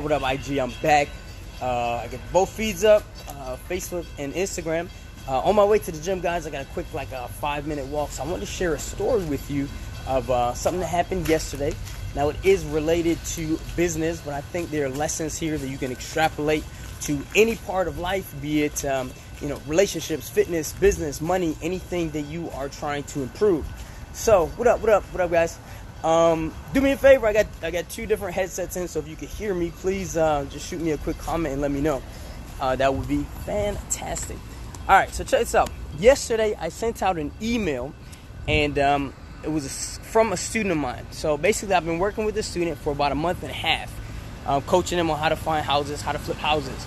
What up, IG? I'm back. I get both feeds up, Facebook and Instagram. On my way to the gym, guys, I got a quick 5-minute walk. So I want to share a story with you of something that happened yesterday. Now, it is related to business, but I think there are lessons here that you can extrapolate to any part of life, be it relationships, fitness, business, money, anything that you are trying to improve. So, what up, guys? Do me a favor. I got 2 different headsets in, so if you could hear me, please just shoot me a quick comment and let me know. That would be fantastic. All right, so check this out. Yesterday, I sent out an email, and it was from a student of mine. So basically, I've been working with this student for about a month and a half, coaching him on how to find houses, how to flip houses.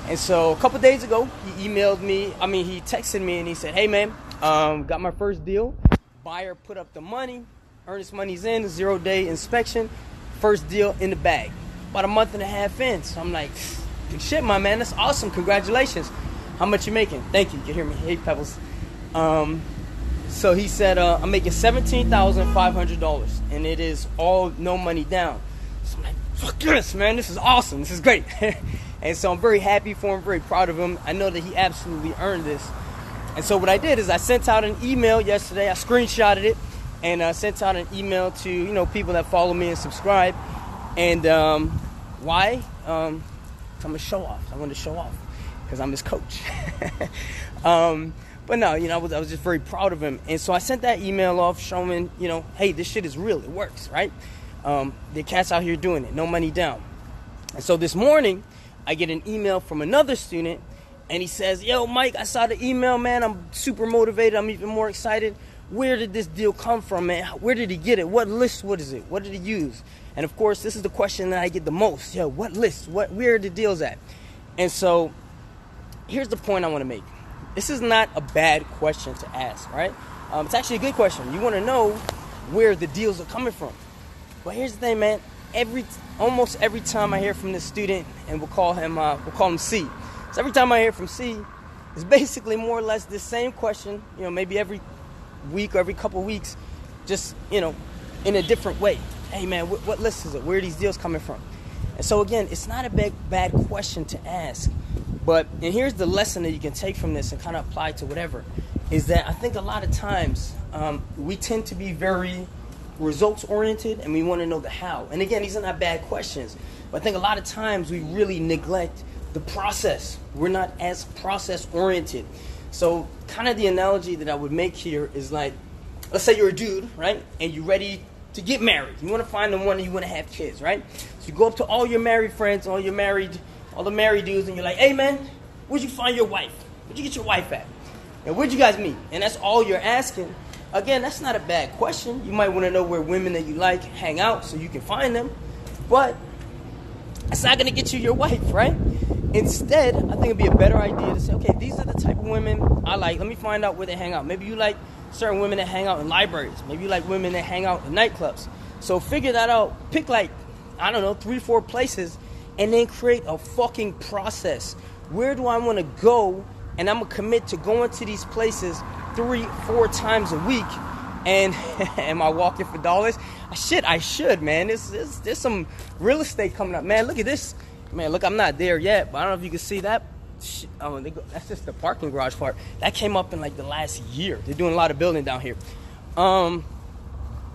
And so a couple days ago, he texted me, and he said, "Hey, man, got my first deal. Buyer put up the money. Earnest money's in, 0-day inspection, first deal in the bag." About a month and a half in. So I'm like, shit, my man, that's awesome. Congratulations. How much you making? Thank you. You can hear me. Hey, Pebbles. So he said, I'm making $17,500, and it is all no money down. So I'm like, fuck yes, man. This is awesome. This is great. And so I'm very happy for him, very proud of him. I know that he absolutely earned this. And so what I did is I sent out an email yesterday. I screenshotted it. And sent out an email to people that follow me and subscribe. And why? I'm a show off. I wanted to show off because I'm his coach. But no, I was just very proud of him. And so I sent that email off showing, hey, this shit is real. It works, right? The cat's out here doing it. No money down. And so this morning, I get an email from another student, and he says, "Yo, Mike, I saw the email, man. I'm super motivated. I'm even more excited. Where did this deal come from, man? Where did he get it? What list? What is it? What did he use?" And of course, this is the question that I get the most. Yo, what list? Where are the deals at? And so here's the point I want to make. This is not a bad question to ask, right? It's actually a good question. You want to know where the deals are coming from. But here's the thing, man. Almost every time I hear from this student, and we'll call him C. So every time I hear from C, it's basically more or less the same question. Maybe every week or every couple weeks, just in a different way. Hey man, what list is it? Where are these deals coming from? And so again, it's not a bad question to ask, and here's the lesson that you can take from this and kind of apply to whatever, is that I think a lot of times we tend to be very results oriented, and we want to know the how. And again, these are not bad questions, but I think a lot of times we really neglect the process. We're not as process oriented. So kind of the analogy that I would make here is like, let's say you're a dude, right? And you're ready to get married. You want to find the one and you want to have kids, right? So you go up to all your married friends, all the married dudes, and you're like, "Hey man, where'd you find your wife? Where'd you get your wife at? And where'd you guys meet?" And that's all you're asking. Again, that's not a bad question. You might want to know where women that you like hang out so you can find them. But it's not going to get you your wife, right? Instead, I think it'd be a better idea to say, okay, these are the type of women I like. Let me find out where they hang out. Maybe you like certain women that hang out in libraries. Maybe you like women that hang out in nightclubs. So figure that out. Pick 3-4 places, and then create a fucking process. Where do I want to go? And I'm going to commit to going to these places 3-4 times a week. And am I walking for dollars? Shit, I should, man. There's some real estate coming up. Man, look at this. Man, look, I'm not there yet, but I don't know if you can see that. That's just the parking garage part. That came up in the last year. They're doing a lot of building down here. Hold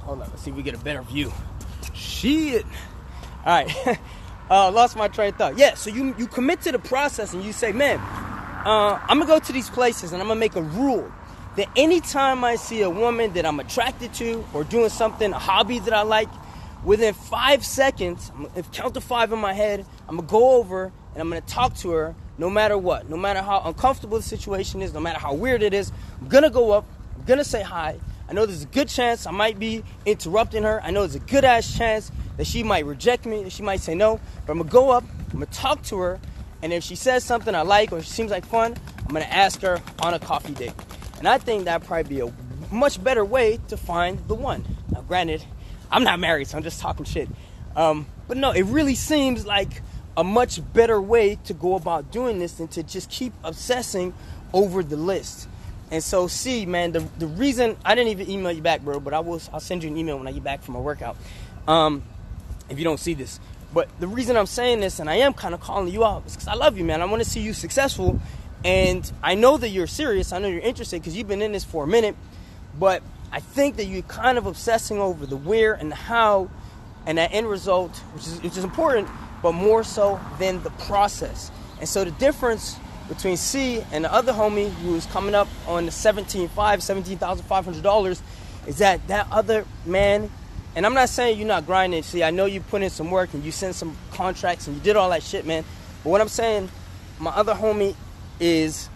on, let's see if we get a better view. Shit. All right. Lost my train of thought. Yeah, so you commit to the process and you say, man, I'm going to go to these places and I'm going to make a rule that anytime I see a woman that I'm attracted to or doing something, a hobby that I like, within 5 seconds, if count to 5 in my head, I'm going to go over and I'm going to talk to her no matter what. No matter how uncomfortable the situation is, no matter how weird it is, I'm going to go up, I'm going to say hi. I know there's a good chance I might be interrupting her. I know there's a good-ass chance that she might reject me, that she might say no. But I'm going to go up, I'm going to talk to her, and if she says something I like or she seems like fun, I'm going to ask her on a coffee date. And I think that'd probably be a much better way to find the one. Now, granted, I'm not married, so I'm just talking shit. But no, it really seems like a much better way to go about doing this than to just keep obsessing over the list. And so, see, man, the reason I didn't even email you back, bro, but I'll send you an email when I get back from my workout. If you don't see this. But the reason I'm saying this, and I am kind of calling you out, is because I love you, man. I want to see you successful. And I know that you're serious. I know you're interested because you've been in this for a minute. But I think that you're kind of obsessing over the where and the how and that end result, which is important, but more so than the process. And so the difference between C and the other homie who is coming up on the $17,500 is that other man, and I'm not saying you're not grinding. See, I know you put in some work and you sent some contracts and you did all that shit, man. But what I'm saying, my other homie is,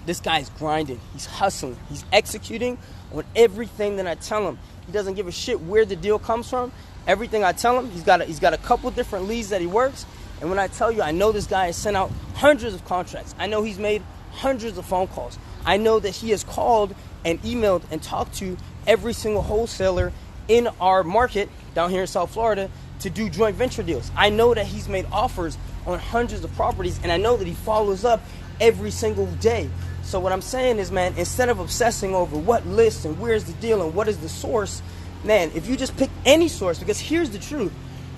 this guy's grinding. He's hustling. He's executing on everything that I tell him. He doesn't give a shit where the deal comes from. Everything I tell him, he's got a couple different leads that he works. And when I tell you, I know this guy has sent out hundreds of contracts. I know he's made hundreds of phone calls. I know that he has called and emailed and talked to every single wholesaler in our market down here in South Florida to do joint venture deals. I know that he's made offers on hundreds of properties, and I know that he follows up every single day. So what I'm saying is, man, instead of obsessing over what list and where's the deal and what is the source, man, if you just pick any source, because here's the truth,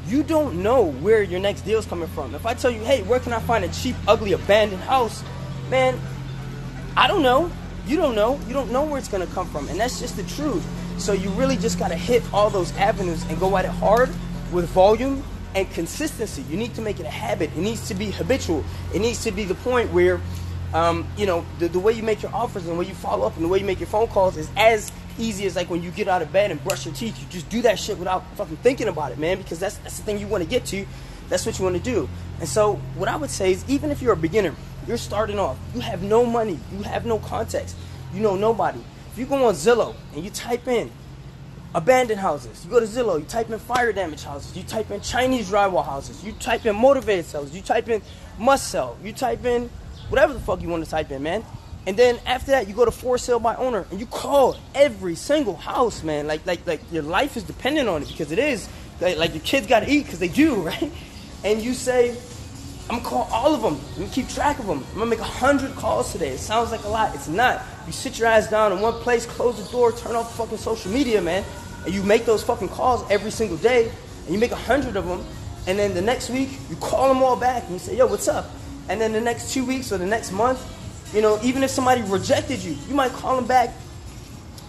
you don't know where your next deal is coming from. If I tell you, hey, where can I find a cheap, ugly, abandoned house? Man, I don't know. You don't know. You don't know where it's going to come from. And that's just the truth. So you really just got to hit all those avenues and go at it hard with volume and consistency. You need to make it a habit. It needs to be habitual. It needs to be the point where, the way you make your offers and the way you follow up and the way you make your phone calls is as easy as like when you get out of bed and brush your teeth. You just do that shit without fucking thinking about it, man, because that's the thing you want to get to. That's what you want to do. And so what I would say is, even if you're a beginner, you're starting off, you have no money, you have no context, you know nobody. If you go on Zillow and you type in abandoned houses, you go to Zillow, you type in fire damage houses, you type in Chinese drywall houses, you type in motivated sellers, you type in must sell, you type in whatever the fuck you want to type in, man. And then after that, you go to for sale by owner and you call every single house, man. Like your life is dependent on it, because it is. Like your kids got to eat, because they do, right? And you say, I'm going to call all of them. You keep track of them. I'm going to make 100 calls today. It sounds like a lot. It's not. You sit your ass down in one place, close the door, turn off fucking social media, man. And you make those fucking calls every single day. And you make 100 of them. And then the next week, you call them all back and you say, yo, what's up? And then the next 2 weeks or the next month, even if somebody rejected you, you might call them back,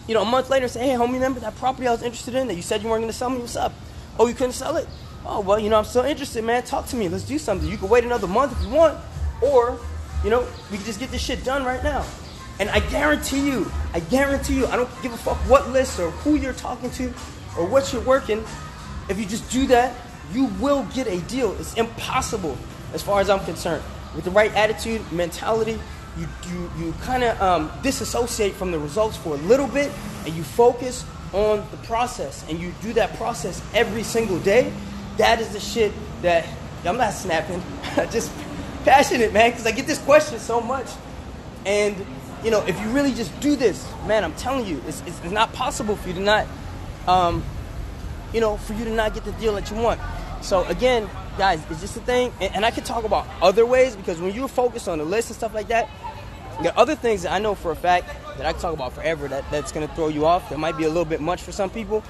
a month later and say, hey, homie, remember that property I was interested in that you said you weren't going to sell me? What's up? Oh, you couldn't sell it? Oh, well, I'm still interested, man. Talk to me. Let's do something. You can wait another month if you want, or, we can just get this shit done right now. And I guarantee you, I don't give a fuck what list or who you're talking to or what you're working. If you just do that, you will get a deal. It's impossible as far as I'm concerned. With the right attitude, mentality, you kind of disassociate from the results for a little bit, and you focus on the process, and you do that process every single day. That is the shit that, I'm not snapping, just passionate, man, because I get this question so much. And, if you really just do this, man, I'm telling you, it's not possible for you to not, for you to not get the deal that you want. So again, guys, it's just a thing, and I could talk about other ways, because when you're focused on the list and stuff like that, there are other things that I know for a fact that I can talk about forever that's going to throw you off. That might be a little bit much for some people,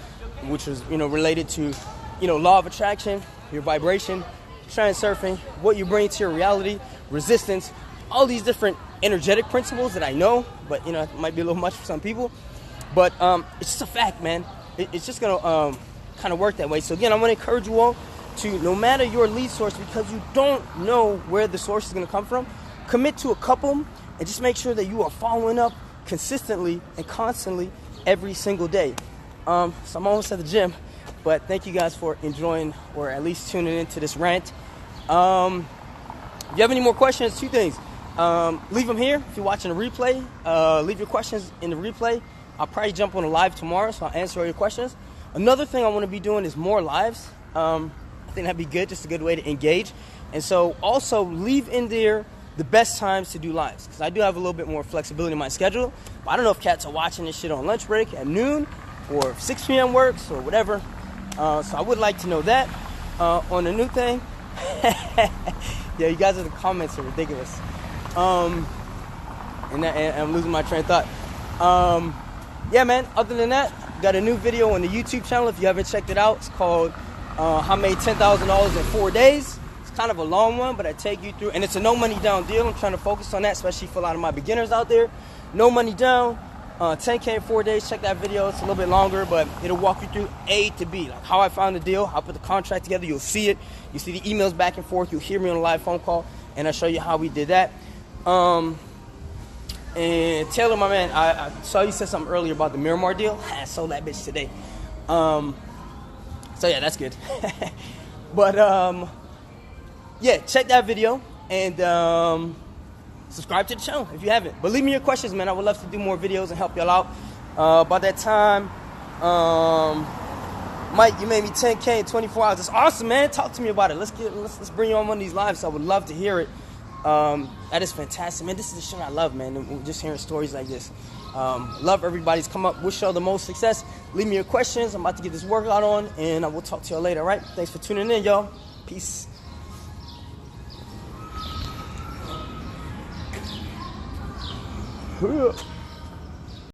which is, related to, law of attraction, your vibration, transurfing, what you bring to your reality, resistance, all these different energetic principles that I know, but, it might be a little much for some people. But it's just a fact, man. It's just going to kind of work that way. So again, I want to encourage you all to, no matter your lead source, because you don't know where the source is going to come from, commit to a couple and just make sure that you are following up consistently and constantly every single day. So I'm almost at the gym, but thank you guys for enjoying or at least tuning into this rant. If you have any more questions, two things. Leave them here if you're watching a replay. Leave your questions in the replay. I'll probably jump on a live tomorrow, so I'll answer all your questions. Another thing I want to be doing is more lives. I think that'd be good, just a good way to engage. And so also leave in there the best times to do lives, because I do have a little bit more flexibility in my schedule. But I don't know if cats are watching this shit on lunch break at noon or 6 p.m. works or whatever. So I would like to know that. On the new thing, yeah, you guys in the comments are ridiculous. And I'm losing my train of thought. Yeah, man, other than that, got a new video on the YouTube channel. If you haven't checked it out, it's called I made $10,000 in 4 days. It's kind of a long one, but I take you through, and it's a no money down deal. I'm trying to focus on that, especially for a lot of my beginners out there. No money down, 10K in 4 days. Check that video. It's a little bit longer, but it'll walk you through A to B, like how I found the deal. I'll put the contract together. You'll see it. You see the emails back and forth. You'll hear me on a live phone call, and I'll show you how we did that. And Taylor, my man, I saw you said something earlier about the Miramar deal. I sold that bitch today. So yeah, that's good. But yeah, check that video and subscribe to the channel if you haven't. But leave me your questions, man. I would love to do more videos and help y'all out. By that time, Mike, you made me 10K in 24 hours. That's awesome, man. Talk to me about it. Let's bring you on one of these lives. I would love to hear it. That is fantastic, man. This is the shit I love, man. Just hearing stories like this. Love everybody's come up. Wish y'all the most success. Leave me your questions. I'm about to get this workout on, and I will talk to y'all later, all right? Thanks for tuning in, y'all. Peace. Yeah.